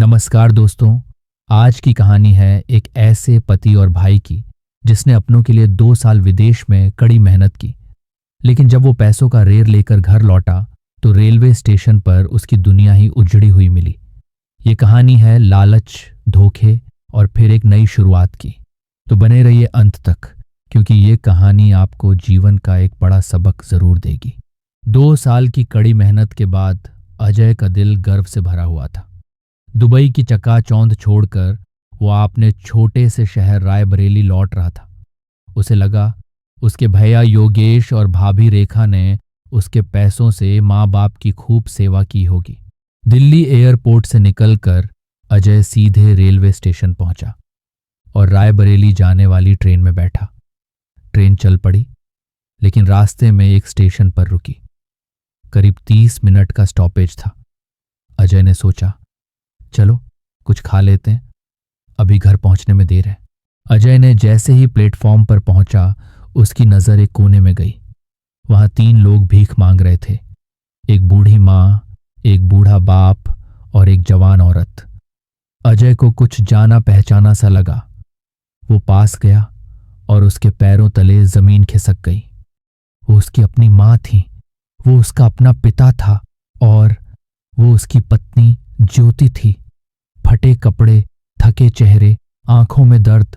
नमस्कार दोस्तों। आज की कहानी है एक ऐसे पति और भाई की जिसने अपनों के लिए 2 साल विदेश में कड़ी मेहनत की, लेकिन जब वो पैसों का रेर लेकर घर लौटा तो रेलवे स्टेशन पर उसकी दुनिया ही उजड़ी हुई मिली। ये कहानी है लालच, धोखे और फिर एक नई शुरुआत की। तो बने रहिए अंत तक, क्योंकि ये कहानी आपको जीवन का एक बड़ा सबक जरूर देगी। 2 साल की कड़ी मेहनत के बाद अजय का दिल गर्व से भरा हुआ था। दुबई की चकाचौंध छोड़कर वो अपने छोटे से शहर रायबरेली लौट रहा था। उसे लगा उसके भैया योगेश और भाभी रेखा ने उसके पैसों से माँ बाप की खूब सेवा की होगी। दिल्ली एयरपोर्ट से निकलकर अजय सीधे रेलवे स्टेशन पहुंचा और रायबरेली जाने वाली ट्रेन में बैठा। ट्रेन चल पड़ी, लेकिन रास्ते में एक स्टेशन पर रुकी। करीब 30 मिनट का स्टॉपेज था। अजय ने सोचा, चलो कुछ खा लेते हैं, अभी घर पहुंचने में देर है। अजय ने जैसे ही प्लेटफॉर्म पर पहुंचा, उसकी नजर एक कोने में गई। वहां 3 लोग भीख मांग रहे थे। एक बूढ़ी माँ, एक बूढ़ा बाप और एक जवान औरत। अजय को कुछ जाना पहचाना सा लगा। वो पास गया और उसके पैरों तले जमीन खिसक गई। वो उसकी अपनी माँ थी, वो उसका अपना पिता था और वो उसकी पत्नी ज्योति थी। फटे कपड़े, थके चेहरे, आंखों में दर्द,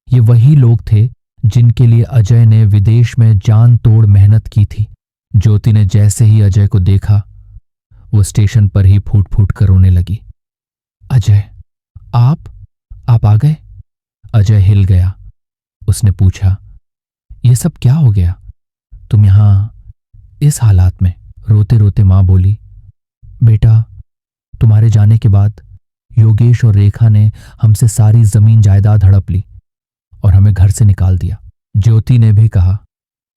ये वही लोग थे जिनके लिए अजय ने विदेश में जान तोड़ मेहनत की थी। ज्योति ने जैसे ही अजय को देखा, वो स्टेशन पर ही फूट फूट कर रोने लगी। अजय, आप आ गए? अजय हिल गया। उसने पूछा, ये सब क्या हो गया? तुम यहां इस हालात में? रोते रोते मां बोली, बेटा, तुम्हारे जाने के बाद योगेश और रेखा ने हमसे सारी जमीन जायदाद हड़प ली और हमें घर से निकाल दिया। ज्योति ने भी कहा,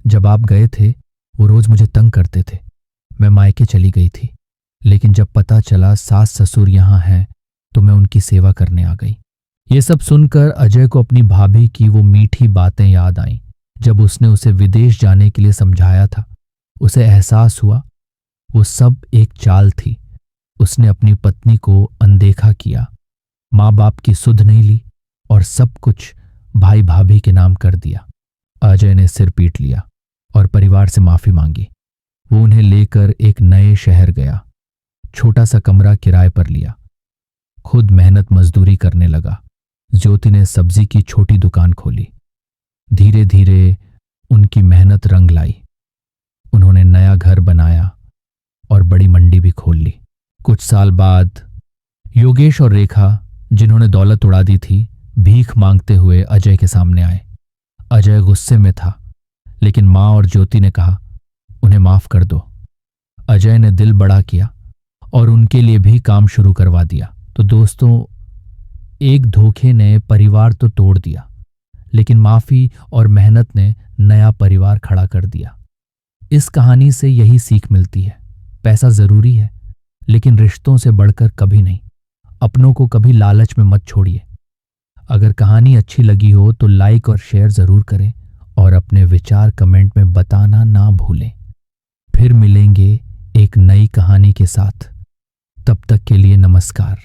जब आप गए थे वो रोज मुझे तंग करते थे। मैं मायके चली गई थी, लेकिन जब पता चला सास ससुर यहां हैं तो मैं उनकी सेवा करने आ गई। ये सब सुनकर अजय को अपनी भाभी की वो मीठी बातें याद आईं, जब उसने उसे विदेश जाने के लिए समझाया था। उसे एहसास हुआ वो सब एक चाल थी। उसने अपनी पत्नी को अनदेखा किया, माँ बाप की सुध नहीं ली और सब कुछ भाई भाभी के नाम कर दिया। अजय ने सिर पीट लिया और परिवार से माफी मांगी। वो उन्हें लेकर एक नए शहर गया। छोटा सा कमरा किराए पर लिया। खुद मेहनत मजदूरी करने लगा। ज्योति ने सब्जी की छोटी दुकान खोली। धीरे धीरे उनकी मेहनत रंग लाई। उन्होंने नया घर बनाया और बड़ी मंडी भी खोल ली। कुछ साल बाद योगेश और रेखा, जिन्होंने दौलत उड़ा दी थी, भीख मांगते हुए अजय के सामने आए। अजय गुस्से में था, लेकिन माँ और ज्योति ने कहा, उन्हें माफ कर दो। अजय ने दिल बड़ा किया और उनके लिए भी काम शुरू करवा दिया। तो दोस्तों, एक धोखे ने परिवार तो तोड़ दिया, लेकिन माफी और मेहनत ने नया परिवार खड़ा कर दिया। इस कहानी से यही सीख मिलती है, पैसा जरूरी है, लेकिन रिश्तों से बढ़कर कभी नहीं। अपनों को कभी लालच में मत छोड़िए। अगर कहानी अच्छी लगी हो तो लाइक और शेयर जरूर करें और अपने विचार कमेंट में बताना ना भूलें। फिर मिलेंगे एक नई कहानी के साथ। तब तक के लिए नमस्कार।